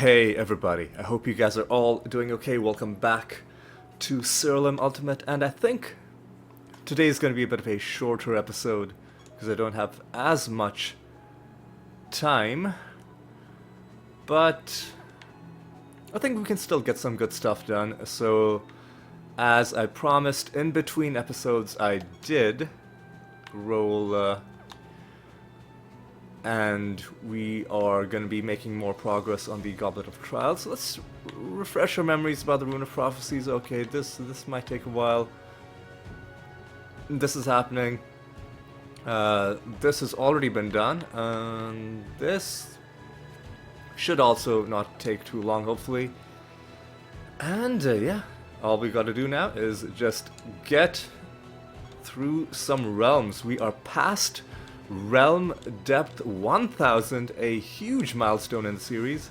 Hey everybody, I hope you guys are all doing okay. Welcome back to Siralim Ultimate, and I think today is going to be a bit of a shorter episode because I don't have as much time, but I think we can still get some good stuff done. So, as I promised, in between episodes I did roll and we are going to be making more progress on the Goblet of Trials. So let's refresh our memories about the Rune of Prophecies. Okay, this might take a while. This is happening. This has already been done. This should also not take too long, hopefully. And yeah, all we got to do now is just get through some realms. We are past Realm Depth 1000, a huge milestone in the series.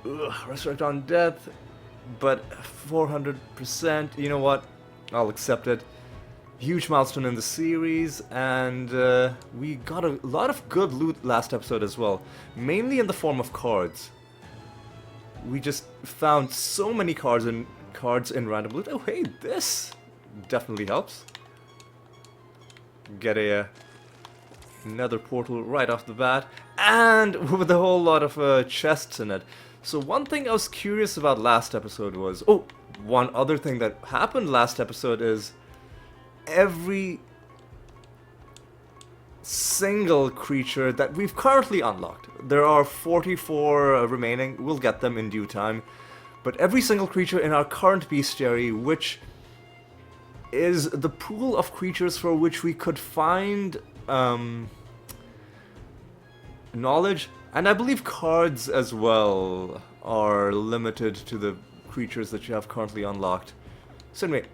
Resurrect on Death, but 400%, you know what, I'll accept it. Huge milestone in the series, and we got a lot of good loot last episode as well, mainly in the form of cards. We just found so many cards in random loot. Oh hey, this definitely helps. Get another portal right off the bat, and with a whole lot of chests in it. So one thing I was curious about last episode was, one other thing that happened last episode is every single creature that we've currently unlocked, there are 44 remaining, we'll get them in due time, but every single creature in our current bestiary, which is the pool of creatures for which we could find knowledge, and I believe cards as well are limited to the creatures that you have currently unlocked. So anyway,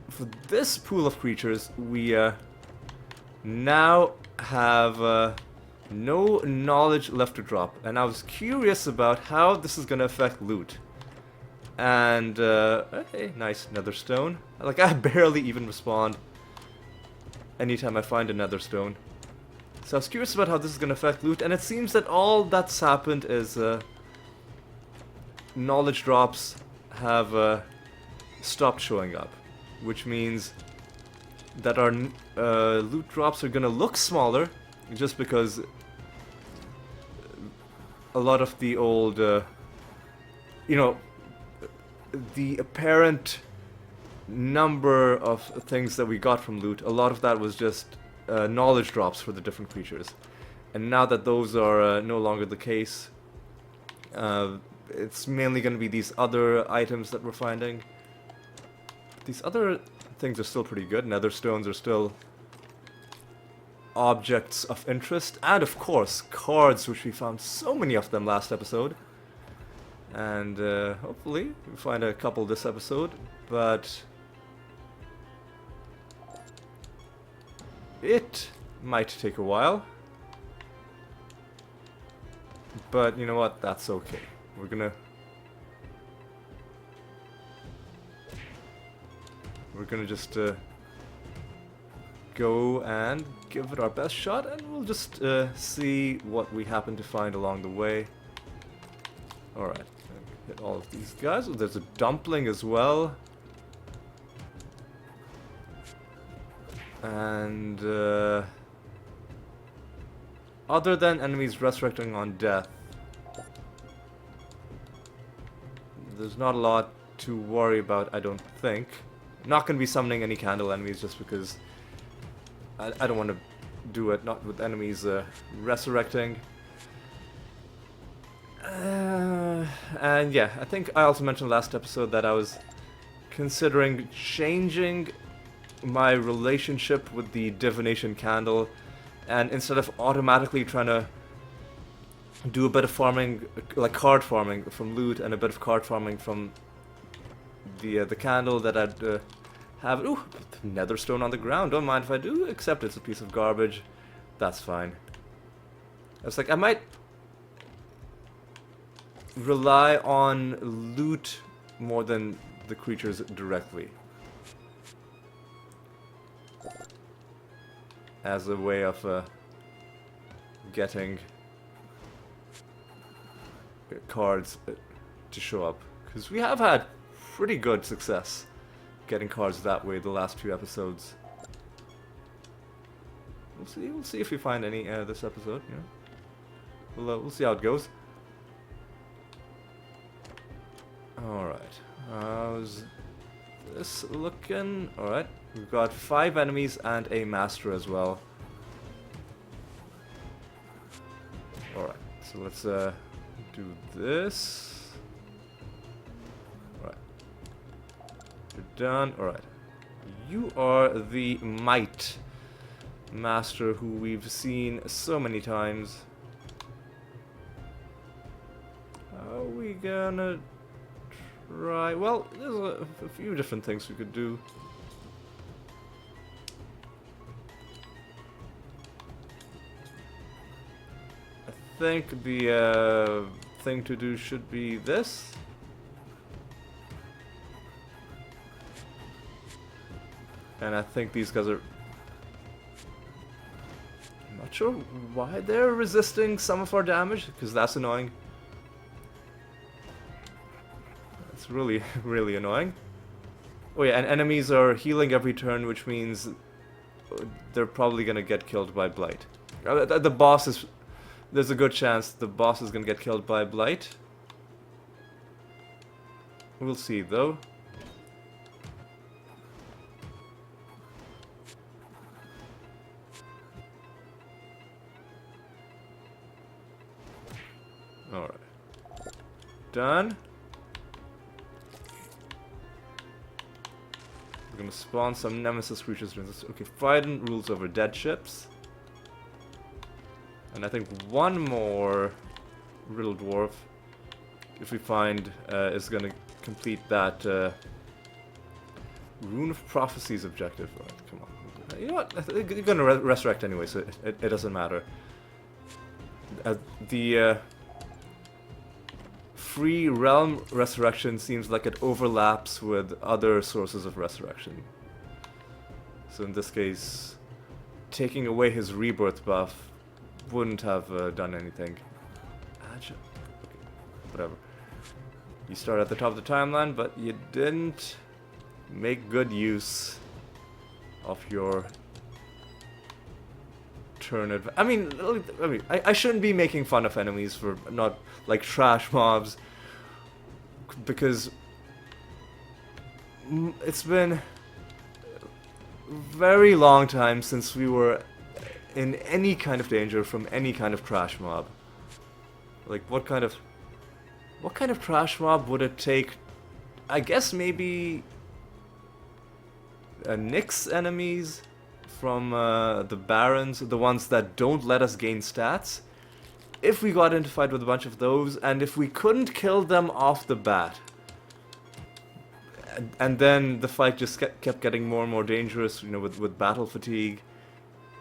for this pool of creatures, we now have no knowledge left to drop, and I was curious about how this is going to affect loot. And okay, nice nether stone. Like, I barely even respond anytime I find a nether stone. So I was curious about how this is going to affect loot, and it seems that all that's happened is knowledge drops have stopped showing up, which means that our loot drops are going to look smaller, just because a lot of the old, the apparent number of things that we got from loot, a lot of that was just knowledge drops for the different creatures. And now that those are no longer the case, it's mainly going to be these other items that we're finding. These other things are still pretty good. Nether stones are still objects of interest. And of course, cards, which we found so many of them last episode. And hopefully we find a couple this episode, but it might take a while. But you know what, that's okay. We're gonna just go and give it our best shot, and we'll just see what we happen to find along the way. Alright. Hit all of these guys. Oh, there's a dumpling as well. And other than enemies resurrecting on death, there's not a lot to worry about, I don't think. Not going to be summoning any candle enemies just because I don't want to do it, not with enemies resurrecting. And yeah, I think I also mentioned last episode that I was considering changing my relationship with the divination candle, and instead of automatically trying to do a bit of farming, like card farming from loot and a bit of card farming from the candle, that I'd have nether stone on the ground. Don't mind if I do, except it's a piece of garbage. That's fine. I was like, I might rely on loot more than the creatures directly, as a way of getting cards to show up. Because we have had pretty good success getting cards that way the last few episodes. We'll see if we find any this episode. Yeah. We'll see how it goes. Alright. How's this looking? Alright. We've got 5 enemies and a master as well. Alright. So let's do this. Alright. You're done. Alright. You are the Might Master who we've seen so many times. How are we gonna try? Well, there's a few different things we could do. I think the thing to do should be this. And I think these guys are... I'm not sure why they're resisting some of our damage, because that's annoying. It's really, really annoying. Oh yeah, and enemies are healing every turn, which means they're probably gonna get killed by Blight. The boss is... There's a good chance the boss is gonna get killed by Blight. We'll see, though. Alright. Done. We're gonna spawn some Nemesis creatures during this. Okay, Fiden rules over dead ships. And I think one more Riddle Dwarf, if we find, is gonna complete that Rune of Prophecies objective. Right, come on. You know what? You're gonna resurrect anyway, so it doesn't matter. The free realm resurrection seems like it overlaps with other sources of resurrection. So in this case, taking away his rebirth buff wouldn't have done anything. Okay, whatever. You start at the top of the timeline, but you didn't make good use of your turn I mean, I shouldn't be making fun of enemies for not, like, trash mobs, because it's been a very long time since we were in any kind of danger from any kind of trash mob. Like, what kind of trash mob would it take? I guess maybe Nyx enemies from the Barons, the ones that don't let us gain stats. If we got into a fight with a bunch of those, and if we couldn't kill them off the bat, and then the fight just kept getting more and more dangerous, you know, with battle fatigue,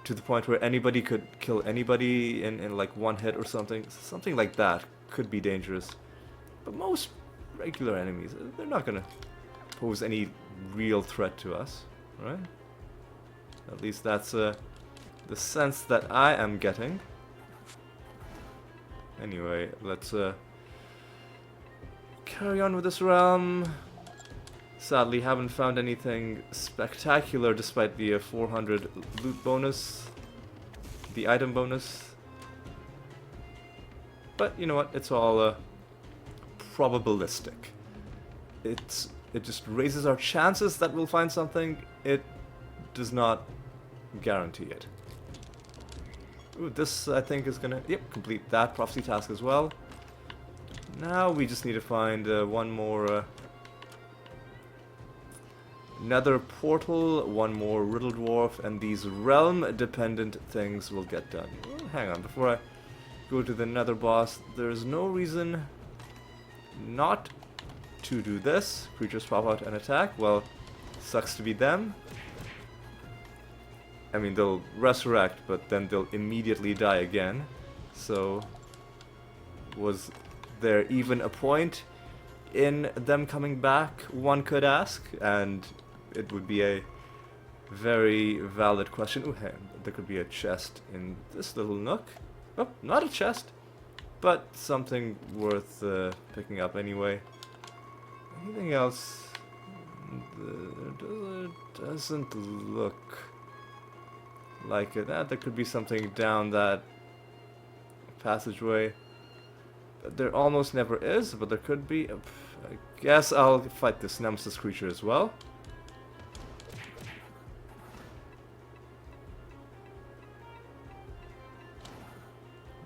to the point where anybody could kill anybody in like one hit or something. Something like that could be dangerous. But most regular enemies, they're not gonna pose any real threat to us, right? At least that's the sense that I am getting. Anyway, let's carry on with this realm. Sadly, haven't found anything spectacular despite the 400 loot bonus, the item bonus. But you know what? It's all probabilistic. It just raises our chances that we'll find something. It does not guarantee it. Ooh, this I think is gonna, yep, complete that prophecy task as well. Now we just need to find one more nether portal, one more riddle dwarf, and these realm dependent things will get done. Oh, hang on, before I go to the nether boss, there's no reason not to do this. Creatures pop out and attack. Well, sucks to be them. I mean, they'll resurrect, but then they'll immediately die again. So, was there even a point in them coming back, one could ask? And it would be a very valid question. Ooh, hey, there could be a chest in this little nook. Oh, not a chest, but something worth picking up anyway. Anything else? Doesn't look like it. There could be something down that passageway. There almost never is, but there could be. I guess I'll fight this nemesis creature as well.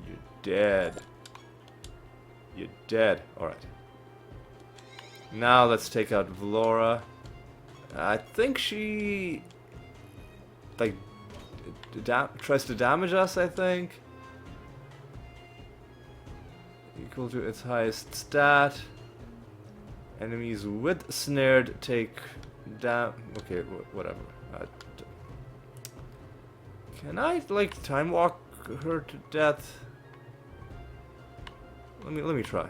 You're dead. You're dead. Alright. Now let's take out Valora. I think she like tries to damage us, I think. Equal to its highest stat. Enemies with snared take down. Okay, whatever. Can I like time walk her to death? Let me try.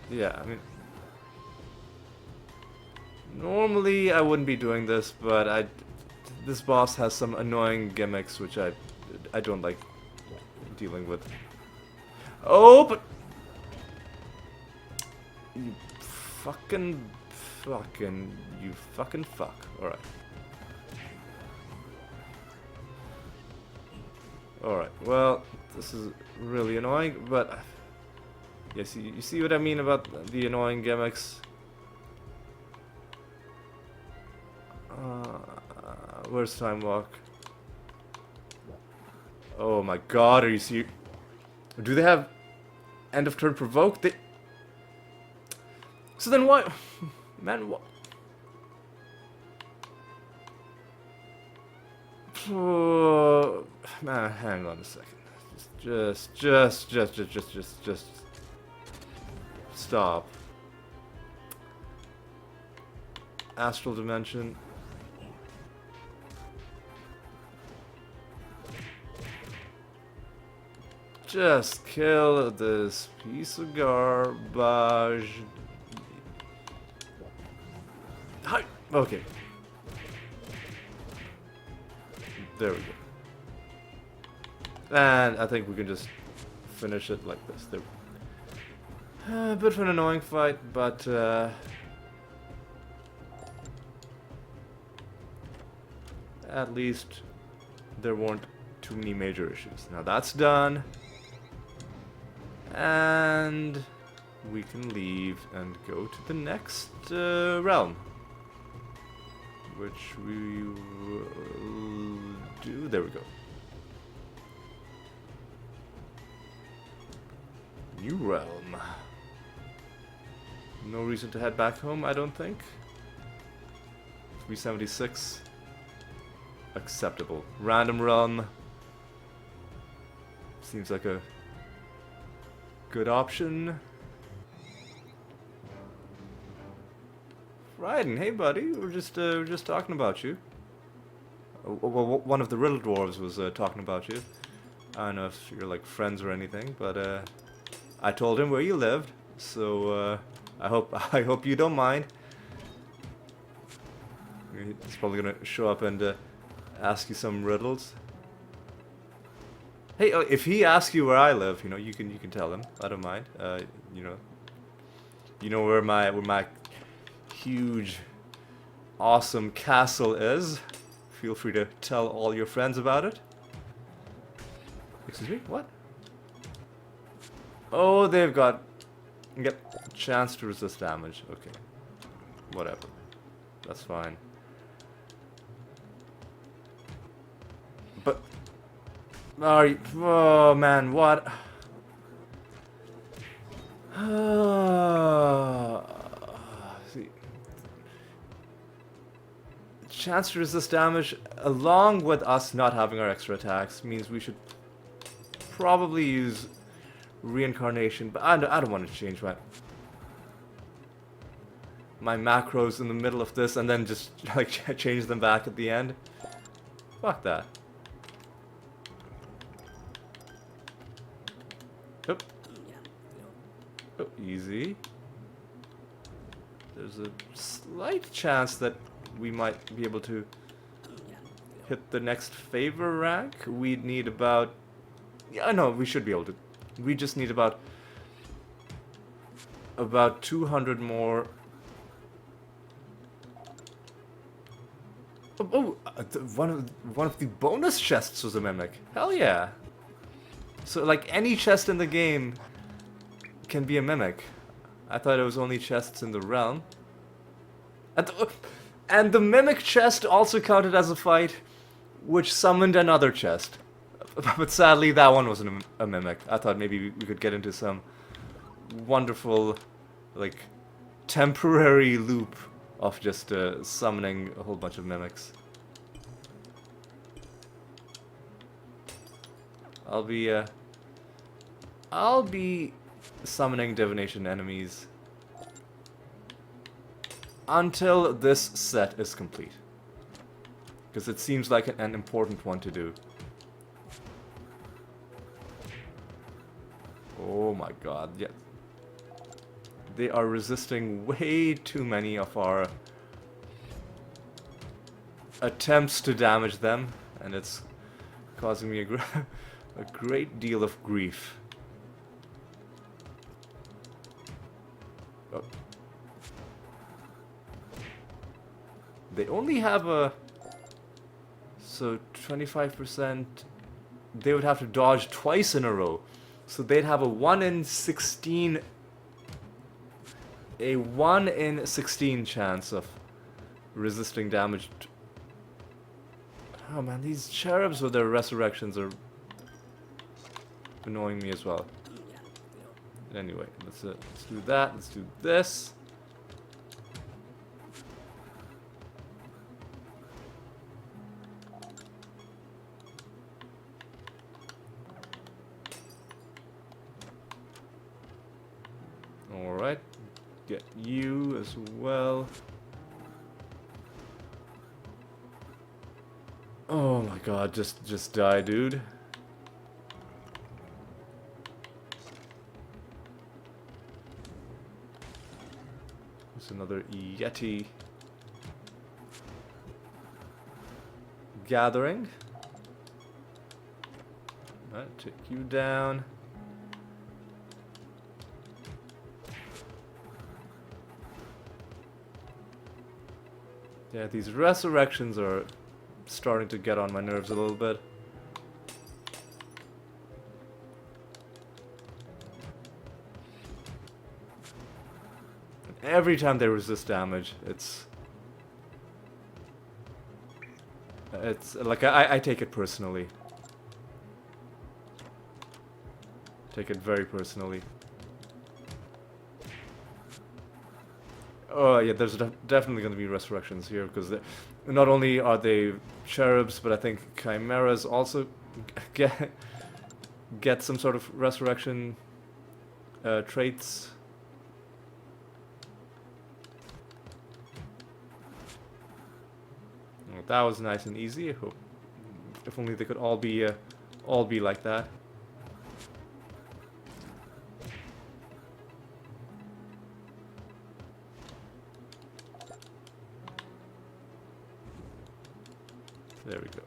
Yeah, I mean, normally I wouldn't be doing this, but this boss has some annoying gimmicks which I don't like dealing with. Oh, but you fucking fuck. Alright. Alright, well, this is really annoying, but yes, you see what I mean about the annoying gimmicks? Where's Time Walk? Oh my god, are you serious? Do they have end of turn provoke? So then why? Man, what? Oh, man, hang on a second. Just stop. Astral dimension. Just kill this piece of garbage. Hi. Okay. There we go. And I think we can just finish it like this. There. A bit of an annoying fight, but at least there weren't too many major issues. Now that's done. And we can leave and go to the next realm. Which we will do. There we go. New realm. No reason to head back home, I don't think. 376. Acceptable. Random realm. Seems like a good option. Raiden, hey buddy, we're just talking about you. Well, one of the riddle dwarves was talking about you. I don't know if you're like friends or anything, but I told him where you lived, so I hope you don't mind. He's probably gonna show up and ask you some riddles. Hey, if he asks you where I live, you know, you can tell him. I don't mind. You know where my huge, awesome castle is. Feel free to tell all your friends about it. Excuse me? What? Oh, they've got chance to resist damage. Okay. Whatever. That's fine. But are you, oh man, what? See. Chance to resist damage, along with us not having our extra attacks, means we should probably use reincarnation, but I don't want to change my macros in the middle of this and then just like change them back at the end. Fuck that. Oh. Oh, easy. There's a slight chance that we might be able to hit the next favor rank. We'd need about Yeah, no, we should be able to. We just need about 200 more. One of the bonus chests was a mimic. Hell yeah! So like any chest in the game can be a mimic. I thought it was only chests in the realm. And the mimic chest also counted as a fight, which summoned another chest. But sadly, that one wasn't a mimic. I thought maybe we could get into some wonderful, like, temporary loop of just summoning a whole bunch of mimics. I'll be summoning divination enemies until this set is complete, because it seems like an important one to do. Oh my god, yeah. They are resisting way too many of our attempts to damage them, and it's causing me a great deal of grief. Oh. They only have a... So 25%... They would have to dodge twice in a row. So they'd have a 1 in 16... A 1 in 16 chance of resisting damage. Oh man, these cherubs with their resurrections are annoying me as well. Anyway, let's do that. Let's do this. All right. Get you as well. Oh my god, just die, dude. There's another Yeti gathering. Alright, take you down. Yeah, these resurrections are starting to get on my nerves a little bit. Every time they resist damage, it's like I take it personally. Take it very personally. Oh yeah, there's definitely going to be resurrections here, because not only are they cherubs, but I think chimeras also get some sort of resurrection traits. Oh, that was nice and easy. I hope if only they could all be like that. There we go.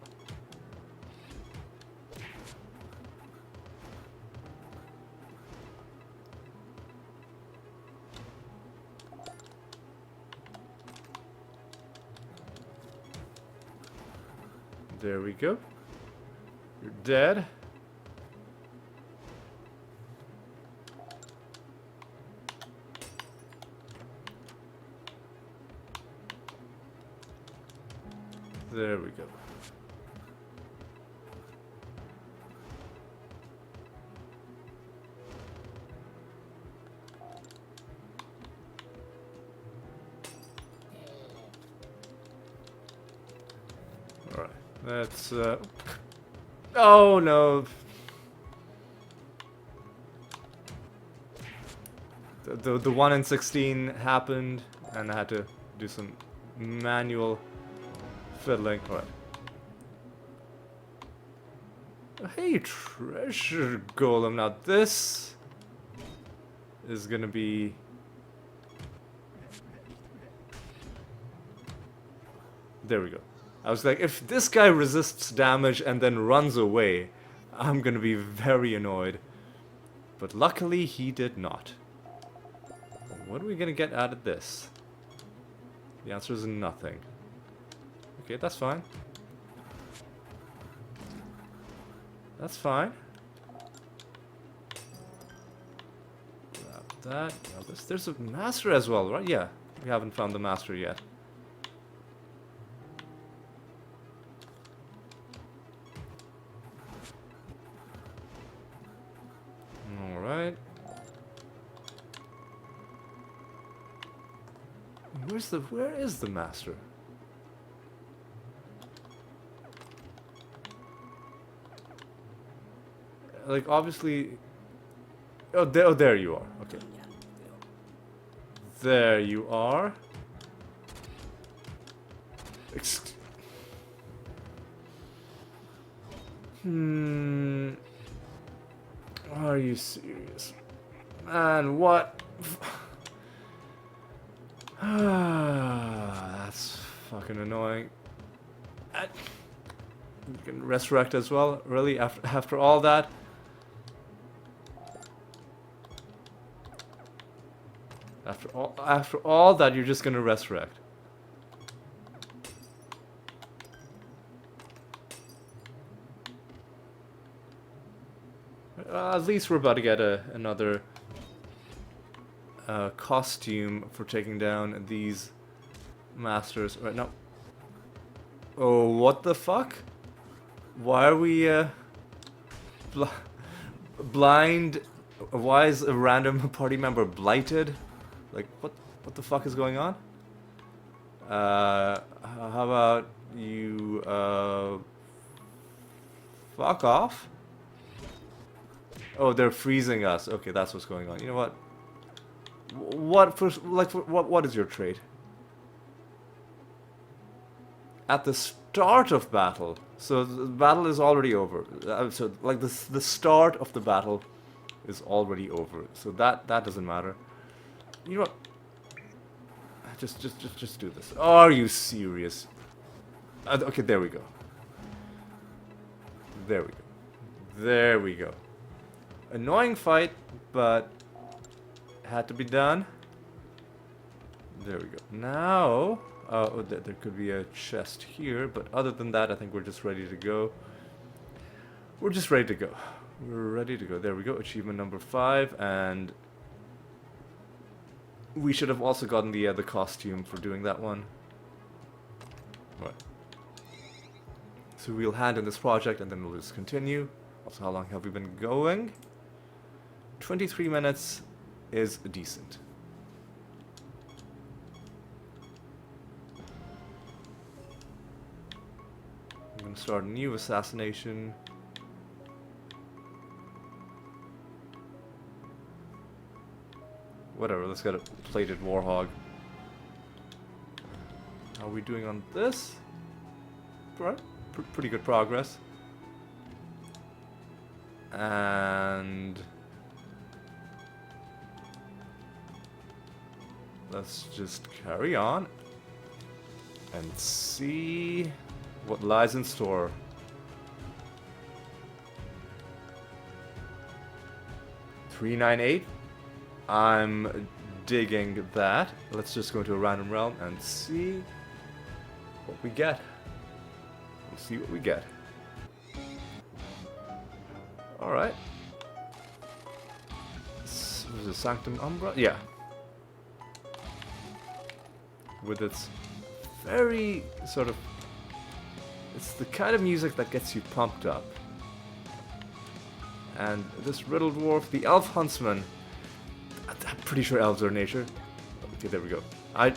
There we go. You're dead. There we go. Alright, let's, oh no! The 1 in 16 happened, and I had to do some manual fiddling. Alright. Hey, treasure golem. Now this is gonna be... There we go. I was like, if this guy resists damage and then runs away, I'm gonna be very annoyed. But luckily he did not. What are we gonna get out of this? The answer is nothing. Okay, that's fine. That's fine. Grab that. Now there's a master as well, right? Yeah. We haven't found the master yet. Alright. Where is the master? Like, obviously... Oh, there you are. Okay. There you are. Are you serious? Man, what? That's fucking annoying. You can resurrect as well? Really? After all that? After all that, you're just gonna resurrect. At least we're about to get another costume for taking down these masters. Right now. Oh, what the fuck? Why are we blind? Why is a random party member blighted? Like, what the fuck is going on? How about you fuck off? Oh, they're freezing us. Okay, that's what's going on. You know what? What is your trait? At the start of battle. So the battle is already over. So like the start of the battle is already over. So that doesn't matter. You know what? Just do this. Are you serious? Okay, there we go. There we go. There we go. Annoying fight, but had to be done. There we go. Now, there could be a chest here, but other than that, I think we're just ready to go. We're just ready to go. We're ready to go. There we go. Achievement number 5, and we should have also gotten the costume for doing that one. Right. So we'll hand in this project, and then we'll just continue. Also, how long have we been going? 23 minutes is decent. I'm gonna start a new assassination. Whatever, let's get a plated warhog. How are we doing on this? Right, pretty good progress. And let's just carry on and see what lies in store. $398. I'm digging that. Let's just go into a random realm and see what we get. We'll see what we get. Alright. Was it Sanctum Umbra? Yeah. With its very sort of... It's the kind of music that gets you pumped up. And this Riddle Dwarf, the Elf Huntsman. I'm pretty sure elves are nature. Okay, there we go. I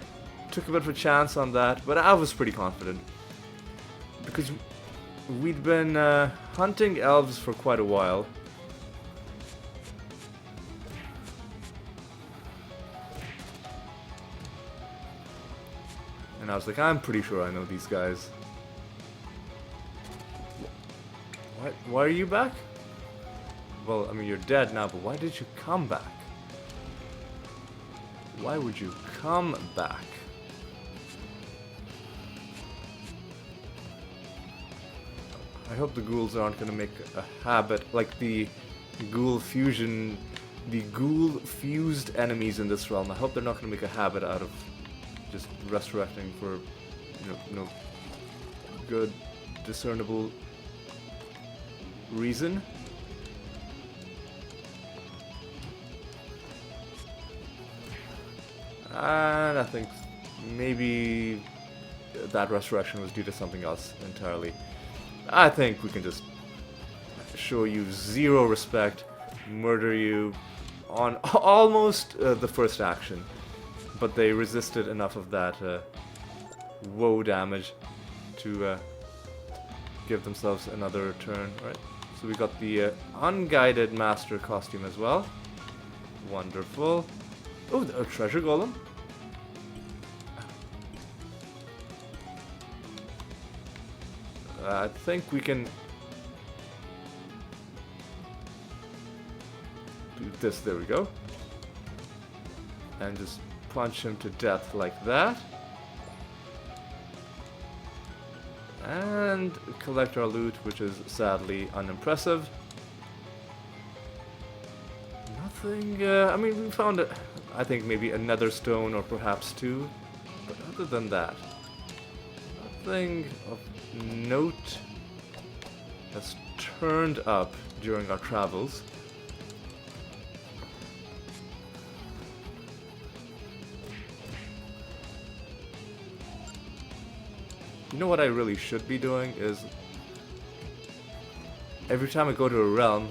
took a bit of a chance on that, but I was pretty confident. Because we'd been hunting elves for quite a while. And I was like, I'm pretty sure I know these guys. Why are you back? Well, I mean, you're dead now, but why did you come back? Why would you come back? I hope the ghouls aren't gonna make a habit, like the ghoul fusion, the ghoul fused enemies in this realm. I hope they're not gonna make a habit out of just resurrecting for, no good discernible reason. And I think maybe that resurrection was due to something else entirely. I think we can just show you zero respect, murder you on almost the first action. But they resisted enough of that woe damage to give themselves another turn. Alright, so we got the unguided master costume as well. Wonderful. Oh, a treasure golem. I think we can do this. There we go. And just punch him to death like that. And collect our loot, which is sadly unimpressive. Nothing, I mean, we found, I think, maybe another stone or perhaps two. But other than that, nothing of note has turned up during our travels. You know what I really should be doing is every time I go to a realm,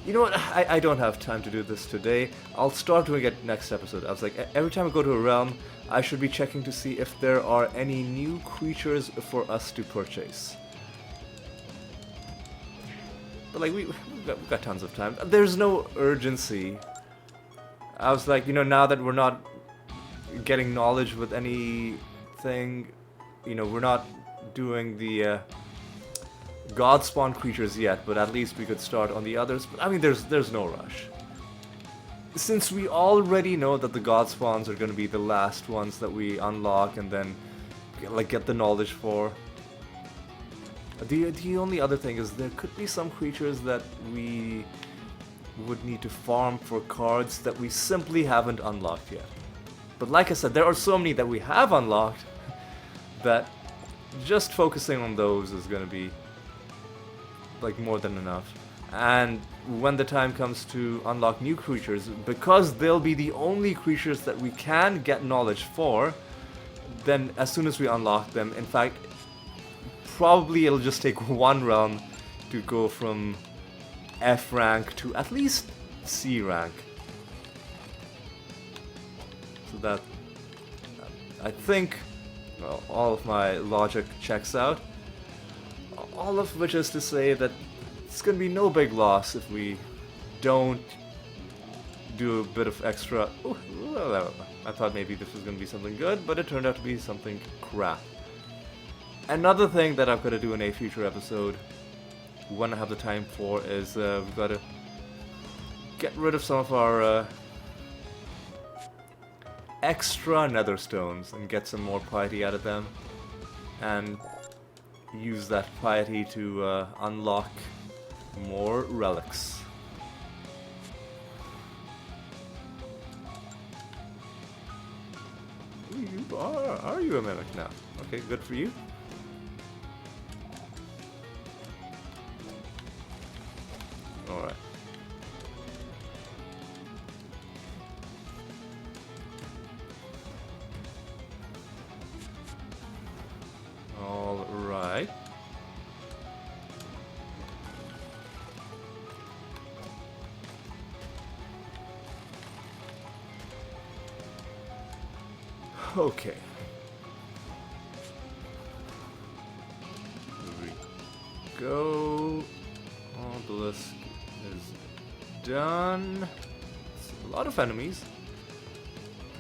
you know what, I don't have time to do this today. I'll start doing it next episode. I was like, every time I go to a realm, I should be checking to see if there are any new creatures for us to purchase. But like, we've got tons of time. There's no urgency. I was like, now that we're not getting knowledge with anything, we're not doing the god spawn creatures yet, but at least we could start on the others. But I mean, there's no rush. Since we already know that the god spawns are going to be the last ones that we unlock and then get the knowledge for. The only other thing is there could be some creatures that we would need to farm for cards that we simply haven't unlocked yet. But like I said, there are so many that we have unlocked that just focusing on those is going to be more than enough. And when the time comes to unlock new creatures, because they'll be the only creatures that we can get knowledge for, then as soon as we unlock them, in fact, probably it'll just take one realm to go from F rank to at least C rank. So that, I think, well, all of my logic checks out. All of which is to say that it's going to be no big loss if we don't do a bit of extra... Ooh, well, I thought maybe this was going to be something good, but it turned out to be something crap. Another thing that I've got to do in a future episode, when I have the time for, is we've got to get rid of some of our extra nether stones and get some more piety out of them, and use that piety to unlock more relics. Are you a mimic now? Okay, good for you. Alright. Alright. Okay. Here we go. Obelisk is done. It's a lot of enemies.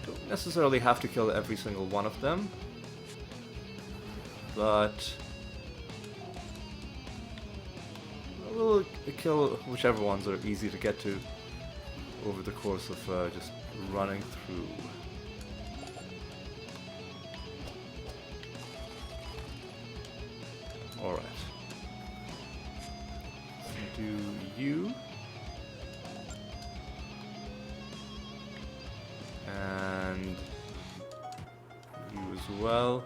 Don't necessarily have to kill every single one of them, but we'll kill whichever ones are easy to get to over the course of just running through. Alright. well.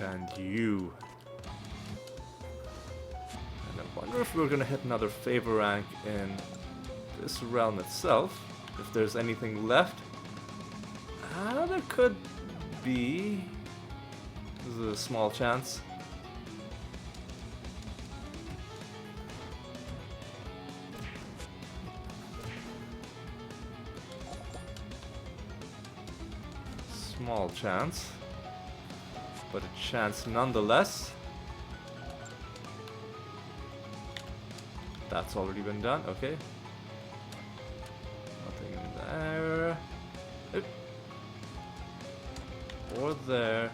And you. And I wonder if we're gonna hit another favor rank in this realm itself. If there's anything left. There could be. There's a small chance. Small chance. But a chance nonetheless. That's already been done, okay. Nothing in there. Oop. Or there.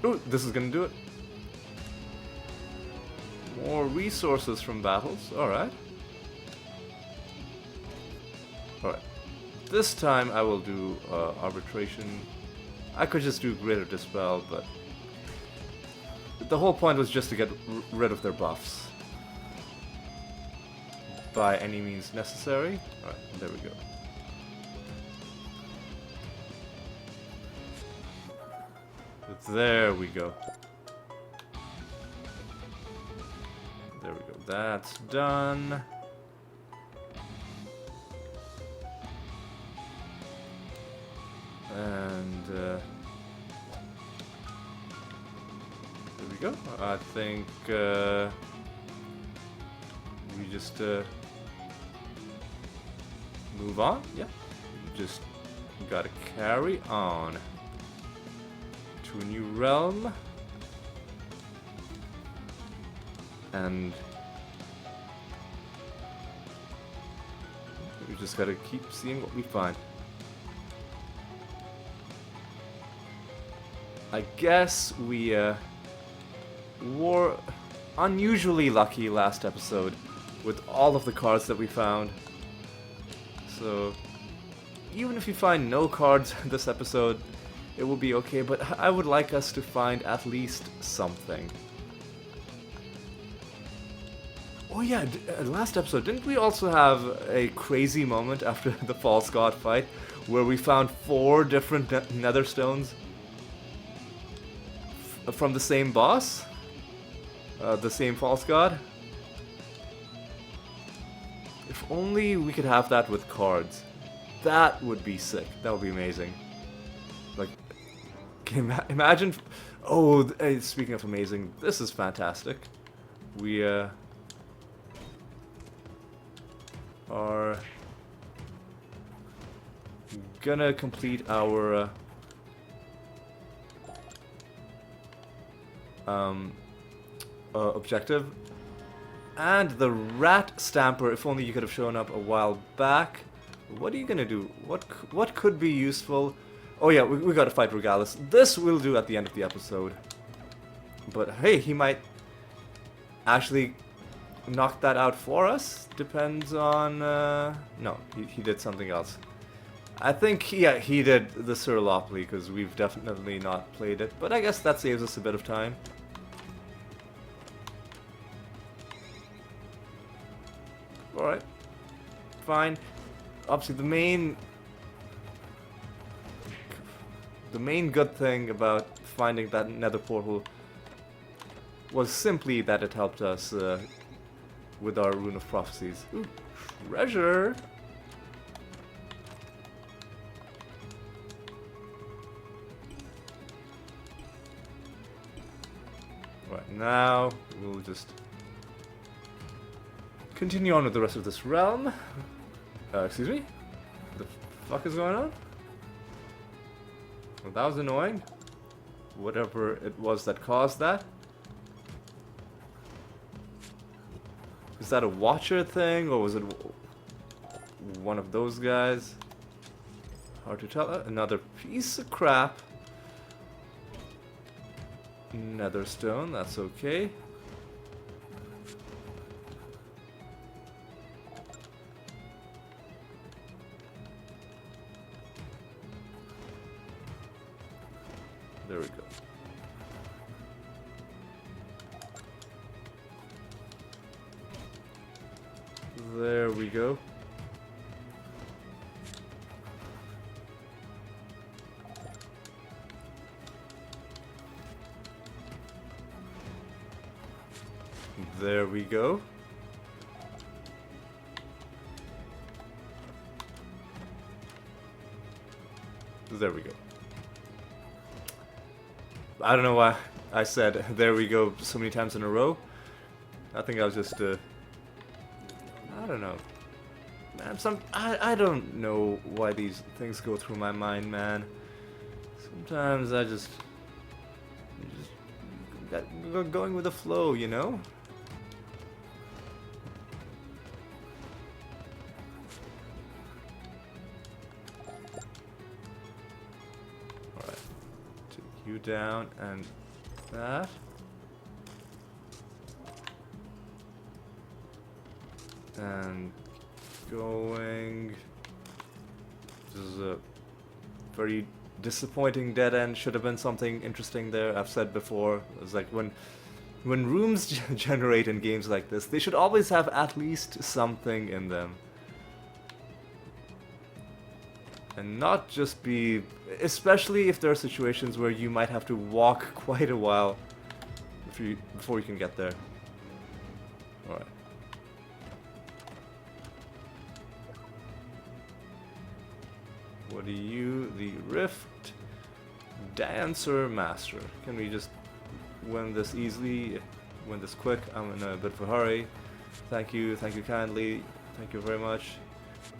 Ooh, this is gonna do it. More resources from battles, alright. Alright. This time I will do arbitration. I could just do greater dispel, but the whole point was just to get rid of their buffs. By any means necessary. Alright, there we go. There we go. There we go. That's done. And there we go. I think we just move on. Yeah, just gotta carry on to a new realm. And we just gotta keep seeing what we find. I guess we were unusually lucky last episode with all of the cards that we found. So even if you find no cards this episode, it will be okay, but I would like us to find at least something. Oh yeah, last episode, didn't we also have a crazy moment after the False God fight where we found 4 different nether stones from the same boss? The same False God? If only we could have that with cards. That would be sick. That would be amazing. Like, imagine... Oh, speaking of amazing, this is fantastic. We, are gonna complete our objective. And the rat stamper, if only you could have shown up a while back. What are you gonna do? What could be useful? Oh yeah, we gotta fight Regalis. This we'll do at the end of the episode. But hey, he might actually knock that out for us. Depends on... no, he did something else. I think, yeah, he did the Siralim, because we've definitely not played it. But I guess that saves us a bit of time. Alright. Fine. Obviously, the main good thing about finding that nether portal was simply that it helped us with our Rune of Prophecies. Ooh, treasure! Right, now we'll just continue on with the rest of this realm. Excuse me? What the fuck is going on? Well, that was annoying. Whatever it was that caused that. Is that a watcher thing, or was it one of those guys? Hard to tell. Another piece of crap. Nether stone, that's okay. There we go. There we go. There we go. There we go. I don't know why I said there we go so many times in a row. I think I was just I don't know. Man, I don't know why these things go through my mind, man. Sometimes I just going with the flow, you know? Alright. Take you down and that. And going. This is a very disappointing dead end. Should have been something interesting there. I've said before, it's like when rooms generate in games like this, they should always have at least something in them. And not just be, especially if there are situations where you might have to walk quite a while before you can get there. Alright. What are you? The Rift Dancer Master. Can we just win this easily? Win this quick? I'm in a bit of a hurry. Thank you kindly. Thank you very much.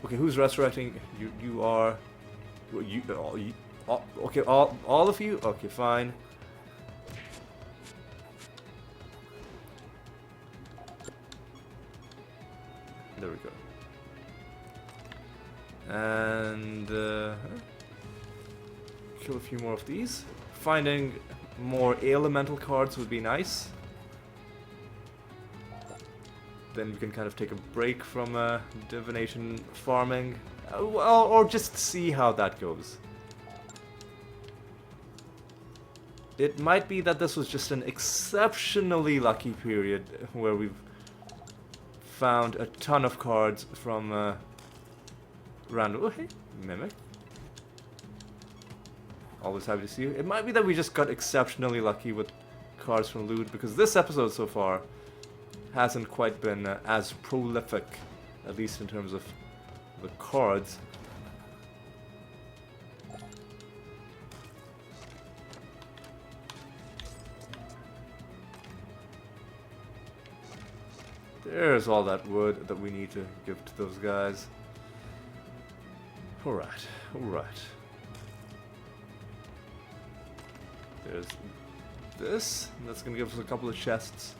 Okay, who's resurrecting? You are. Okay, all of you? Okay, fine. There we go. And kill a few more of these. Finding more elemental cards would be nice. Then we can kind of take a break from divination farming, or just see how that goes. It might be that this was just an exceptionally lucky period where we've found a ton of cards from random. Oh, hey, Mimic. Always happy to see you. It might be that we just got exceptionally lucky with cards from loot, because this episode so far hasn't quite been as prolific, at least in terms of the cards. There's all that wood that we need to give to those guys. Alright, alright. There's this. That's gonna give us a couple of chests.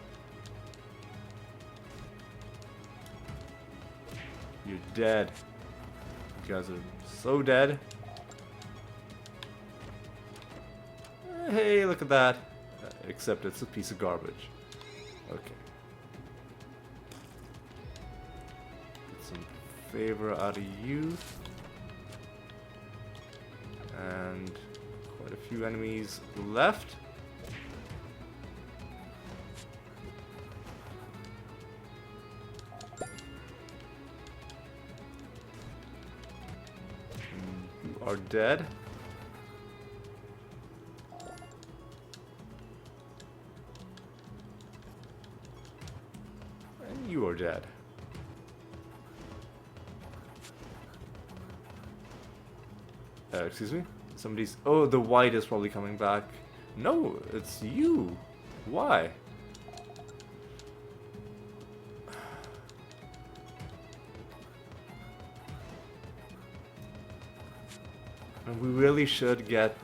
You're dead. You guys are so dead. Hey, look at that. Except it's a piece of garbage. Okay. Get some favor out of you. And quite a few enemies left. You are dead. And you are dead. Excuse me? Somebody's... Oh, the white is probably coming back. No, it's you. Why? And we really should get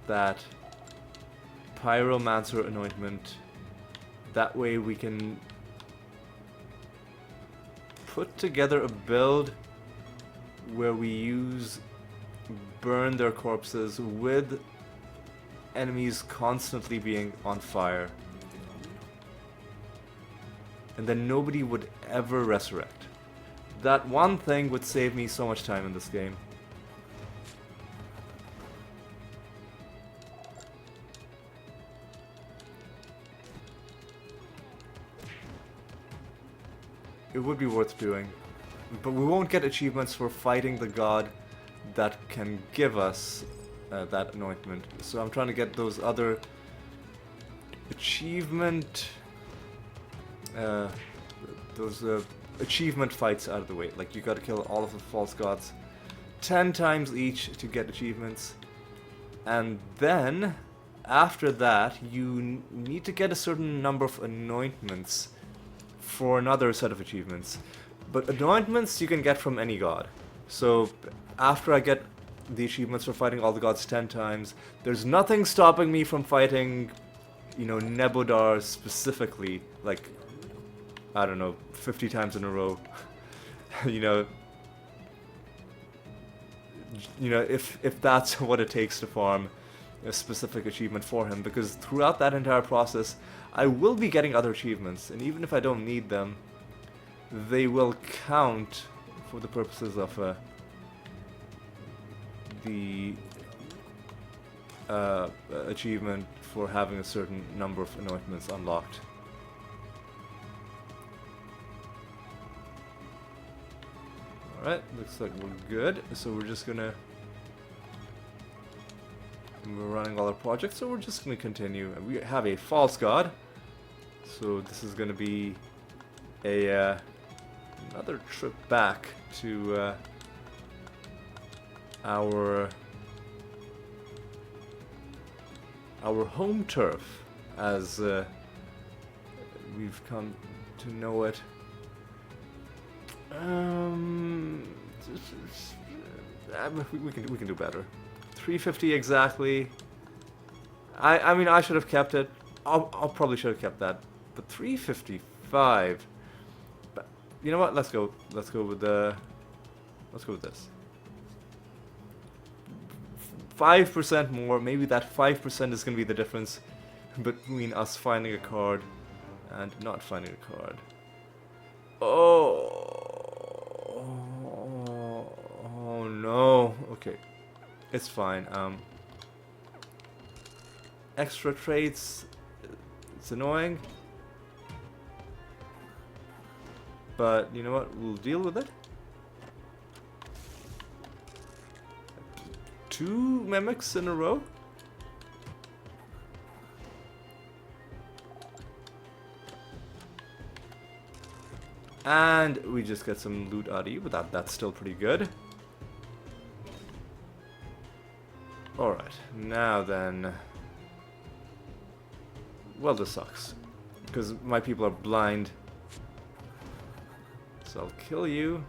that Pyromancer anointment. That way we can put together a build where we use burn their corpses with enemies constantly being on fire. And then nobody would ever resurrect. That one thing would save me so much time in this game. would be worth doing. But we won't get achievements for fighting the god that can give us that anointment. So I'm trying to get those other achievement achievement fights out of the way. Like, you gotta kill all of the false gods 10 times each to get achievements. And then, after that, you need to get a certain number of anointments for another set of achievements. But anointments you can get from any god. So, after I get the achievements for fighting all the gods 10 times, there's nothing stopping me from fighting, you know, Nebodar specifically, like, I don't know, 50 times in a row. you know, if that's what it takes to farm a specific achievement for him, because throughout that entire process, I will be getting other achievements, and even if I don't need them, they will count for the purposes of the achievement for having a certain number of anointments unlocked. Alright, looks like we're good. So we're just gonna... We're running all our projects, so we're just gonna continue. We have a false god. So this is gonna be a another trip back to our home turf, as we've come to know it. We can do better. 350 exactly. I mean, I should have kept it. I'll probably should have kept that. But 355. But you know what? Let's go with the. Let's go with this. 5% more. Maybe that 5% is gonna be the difference between us finding a card and not finding a card. Oh no. Okay. It's fine. Extra traits. It's annoying. But you know what? We'll deal with it. 2 mimics in a row. And we just get some loot out of you, but that's still pretty good. Alright, now then... Well, this sucks. Because my people are blind. So I'll kill you.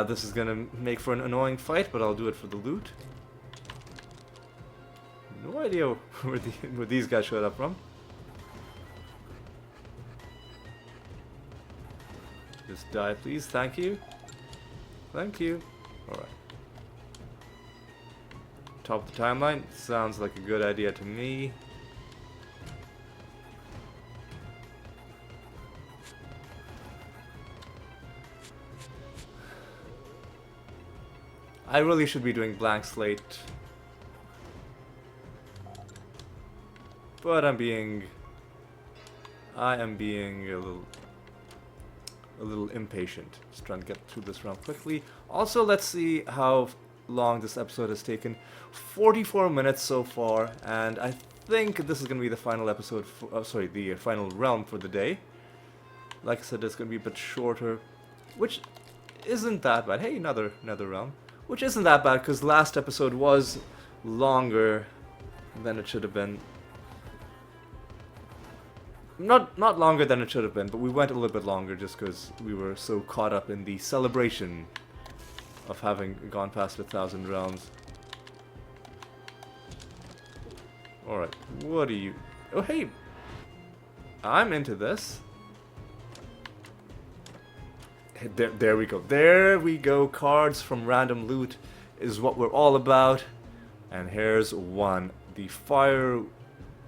This is gonna make for an annoying fight, but I'll do it for the loot. No idea where these guys showed up from. Just die, please. Thank you. Thank you. Alright. Top of the timeline. Sounds like a good idea to me. I really should be doing blank slate. But I am being a little impatient. Just trying to get through this round quickly. Also, let's see how long this episode has taken. 44 minutes so far, and I think this is going to be the final episode, the final realm for the day. Like I said, it's going to be a bit shorter, which isn't that bad. Hey, another realm. Which isn't that bad, because last episode was longer than it should have been. Not longer than it should have been, but we went a little bit longer just because we were so caught up in the celebration of having gone past 1,000 realms. Alright, what are you... Oh, hey! I'm into this. There we go. There we go. Cards from random loot is what we're all about. And here's one. The fire...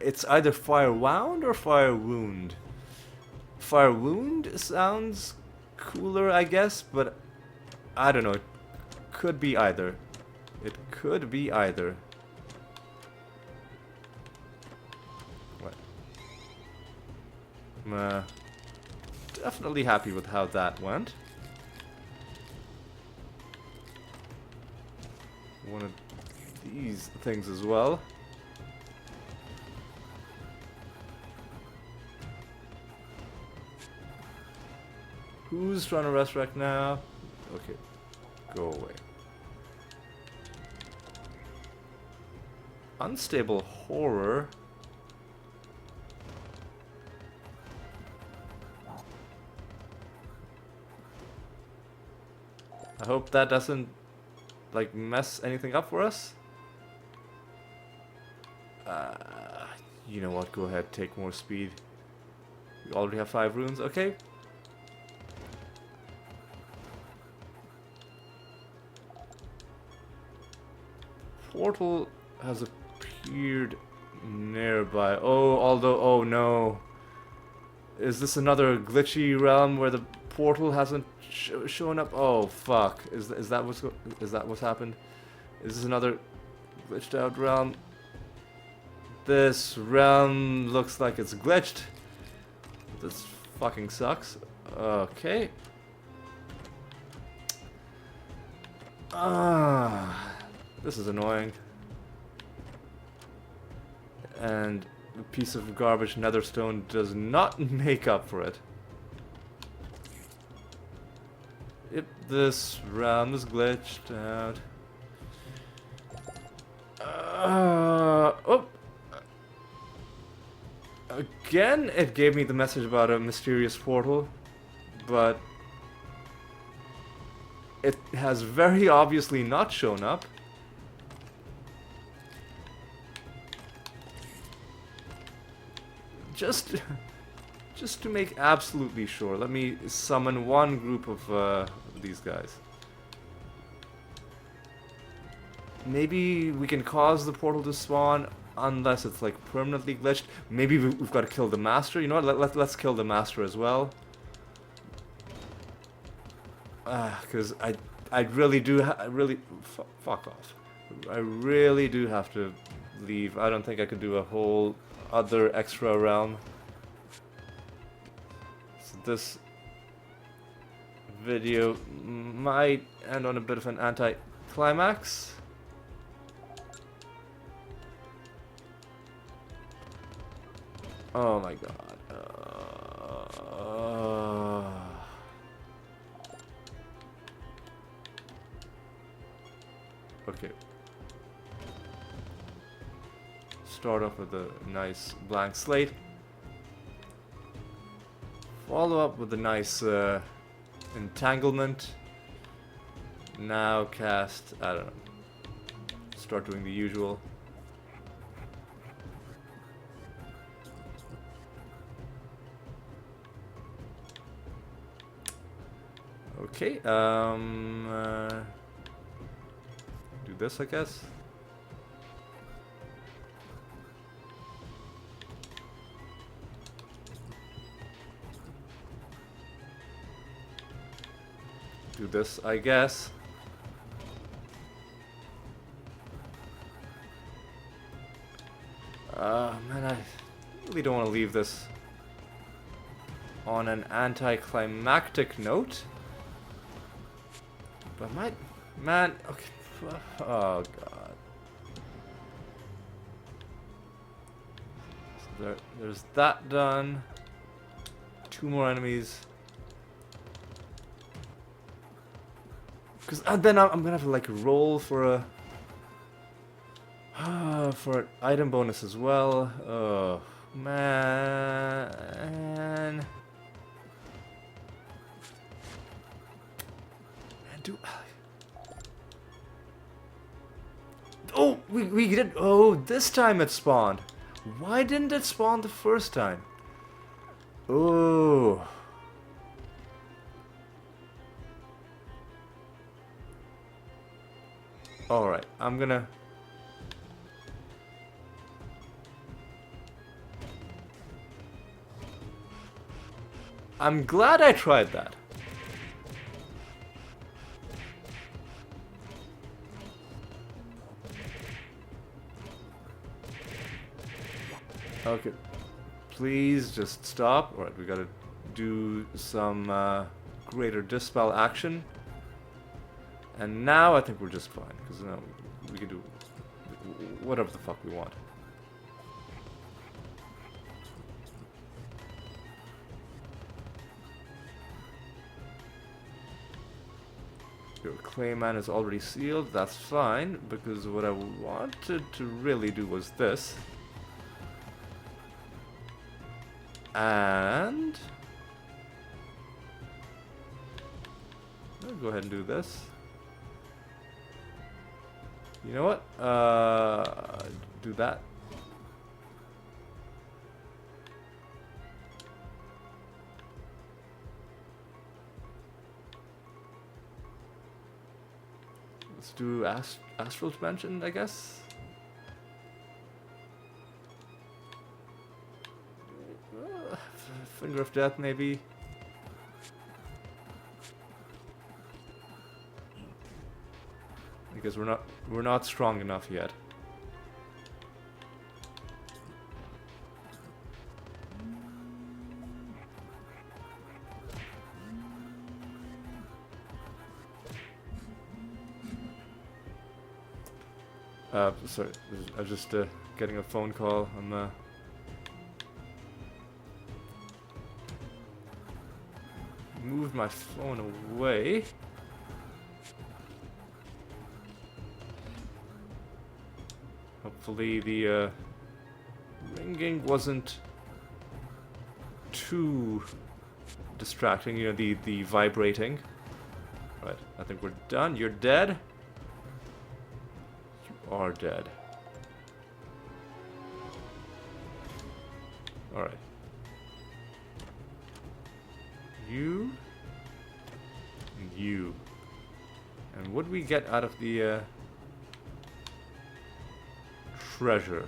It's either fire wound or fire wound. Fire wound sounds cooler, I guess, but I don't know. It could be either. It could be either. Right. I'm definitely happy with how that went. One of these things as well. Who's trying to resurrect now? Okay, go away. Unstable horror. I hope that doesn't like mess anything up for us. You know what, go ahead, take more speed. We already have 5 runes, okay. Portal has appeared nearby. Oh, although, oh no. Is this another glitchy realm where the portal hasn't shown up? Oh fuck! Is that what's happened? Is this another glitched out realm? This realm looks like it's glitched. This fucking sucks. Okay. This is annoying. And a piece of garbage netherstone does not make up for it. Yep, this realm is glitched out. Oh! Again, it gave me the message about a mysterious portal, but it has very obviously not shown up. Just to make absolutely sure, let me summon one group of these guys. Maybe we can cause the portal to spawn, unless it's like permanently glitched. Maybe we've got to kill the master. You know what? Let's kill the master as well. Because I really do. Fuck off. I really do have to leave. I don't think I could do a whole other extra realm. So this video might end on a bit of an anti-climax. Oh my god. Okay. Start off with a nice blank slate. Follow up with a nice entanglement. Now cast, I don't know. Start doing the usual. Okay, do this, I guess. Do this, I guess. Man, I really don't want to leave this on an anticlimactic note. But man, okay. Oh god. So there's that done. 2 more enemies. Because then I'm gonna have to like roll for an item bonus as well. Oh man. Oh, we did. Oh, this time it spawned. Why didn't it spawn the first time? Oh. Alright, I'm gonna... I'm glad I tried that. Okay. Please just stop. Alright, we gotta do some greater dispel action. And now I think we're just fine, because now we can do whatever the fuck we want. Your Clayman is already sealed, that's fine, because what I wanted to really do was this. And I'll go ahead and do this. You know what? Do that. Let's do Astral Dimension, I guess. Finger of Death, maybe. Because we're not strong enough yet. Sorry, I was just getting a phone call. Moved my phone away. Hopefully the ringing wasn't too distracting, you know, the vibrating. Right, I think we're done. You're dead. You are dead. Alright. You. And you. And what do we get out of the treasure?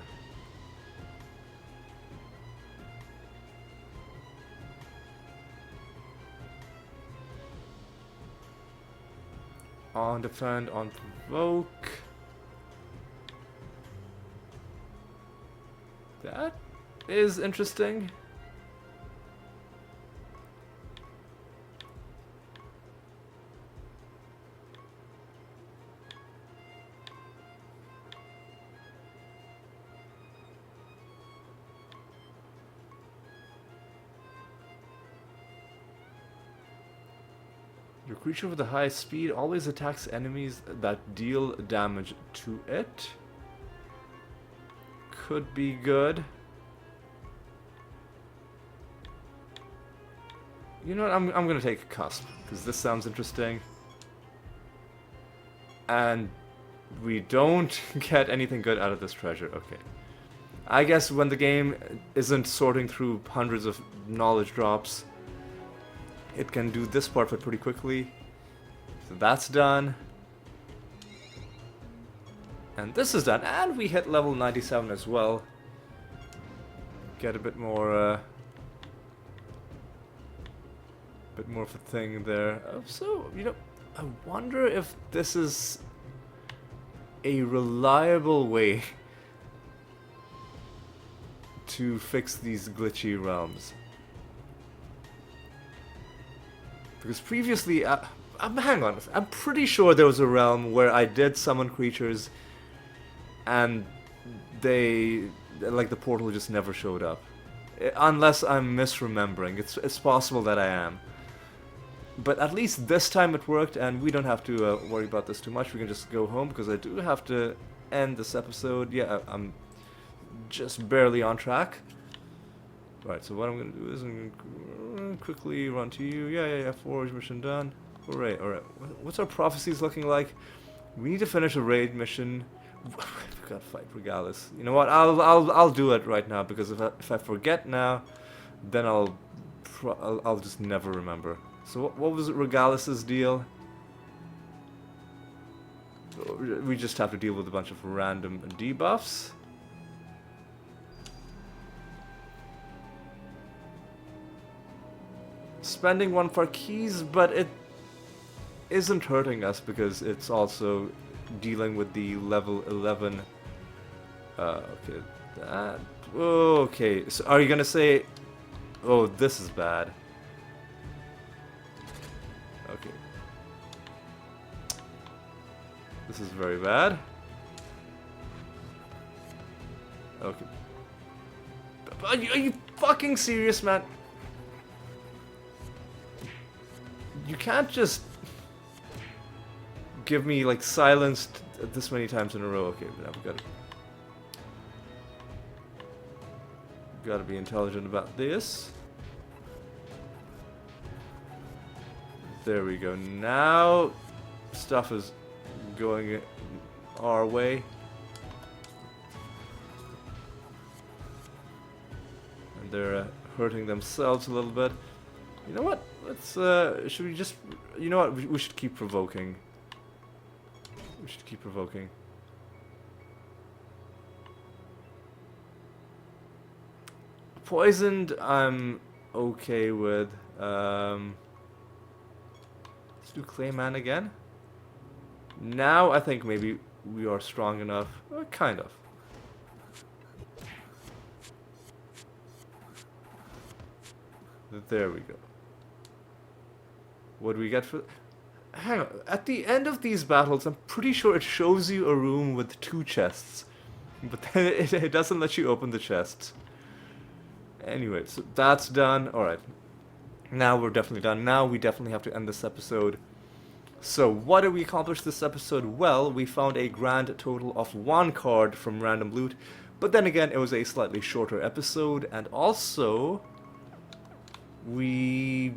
On defend, on provoke. That is interesting. Your creature with the highest speed always attacks enemies that deal damage to it. Could be good. You know what, I'm gonna take a cusp, because this sounds interesting. And we don't get anything good out of this treasure, okay. I guess when the game isn't sorting through hundreds of knowledge drops, it can do this part of it pretty quickly. So that's done. And this is done, and we hit level 97 as well. Get a bit more of a thing there. So, you know, I wonder if this is a reliable way to fix these glitchy realms. Because previously, hang on, I'm pretty sure there was a realm where I did summon creatures and they, like, the portal just never showed up. Unless I'm misremembering. It's possible that I am. But at least this time it worked, and we don't have to worry about this too much. We can just go home, because I do have to end this episode. Yeah, I'm just barely on track. Right, so what I'm going to do is I'm going to quickly run to you. Yeah, forge mission done. Alright. What's our prophecies looking like? We need to finish a raid mission. We've got to fight Regalis. You know what? I'll do it right now, because if I forget now, then I'll just never remember. So what was Regalis's deal? We just have to deal with a bunch of random debuffs. Spending one for keys, but it isn't hurting us because it's also dealing with the level 11. Okay, that Okay, so are you gonna say... Oh, this is bad. Okay. This is very bad. Okay. Are you fucking serious, man? You can't just give me, like, silenced this many times in a row. Okay, but I've gotta be intelligent about this. There we go. Now stuff is going our way. And they're hurting themselves a little bit. You know what? Let's, should we just... You know what? We should keep provoking. We should keep provoking. Poisoned, I'm okay with. Let's do Clayman again. Now I think maybe we are strong enough. Kind of. There we go. What do we get for... Hang on. At the end of these battles, I'm pretty sure it shows you a room with 2 chests. But then it doesn't let you open the chests. Anyway, so that's done. Alright. Now we're definitely done. Now we definitely have to end this episode. So, what did we accomplish this episode? Well, we found a grand total of 1 card from random loot. But then again, it was a slightly shorter episode. And also... we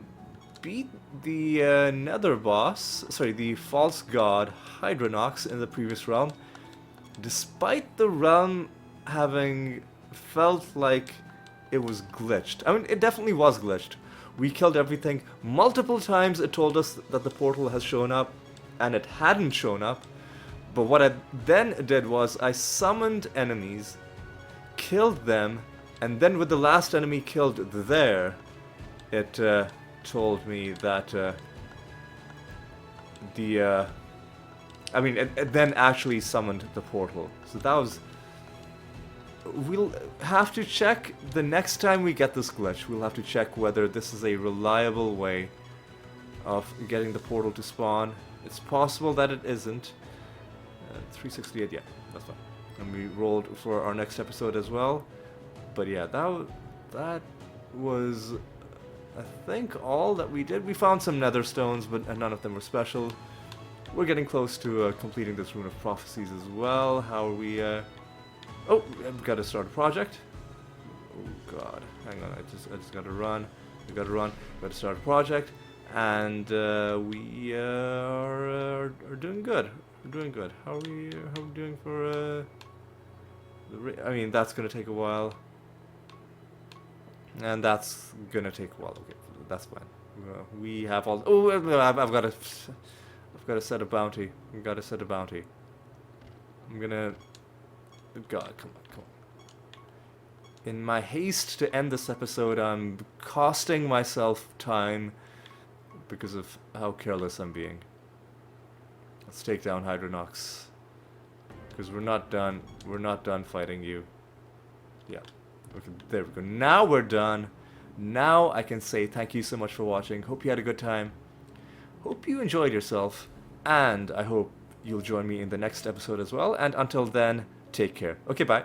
beat the nether boss, sorry, the false god Hydronox in the previous realm, despite the realm having felt like it was glitched. I mean, it definitely was glitched. We killed everything. Multiple times it told us that the portal has shown up, and it hadn't shown up. But what I then did was I summoned enemies, killed them, and then with the last enemy killed there, it told me that I mean, it then actually summoned the portal. So that was... We'll have to check the next time we get this glitch. We'll have to check whether this is a reliable way of getting the portal to spawn. It's possible that it isn't. 368, yeah, that's fine. And we rolled for our next episode as well. But yeah, that was... I think all that we did. We found some nether stones, but none of them were special. We're getting close to completing this Rune of Prophecies as well. How are we... Oh, I've got to start a project. Oh god, hang on, I just got to run. We got to run. Got to start a project, and we are doing good. We're doing good. How are we doing for I mean, that's gonna take a while. And that's gonna take a while. Okay, that's fine. We have all... Oh, I've got to set a bounty. I've got to set a bounty. I'm gonna... God, come on. In my haste to end this episode, I'm costing myself time because of how careless I'm being. Let's take down Hydronox. Because we're not done. We're not done fighting you. Yeah. Okay, there we go. Now we're done. Now I can say thank you so much for watching. Hope you had a good time. Hope you enjoyed yourself. And I hope you'll join me in the next episode as well. And until then, take care. Okay, bye.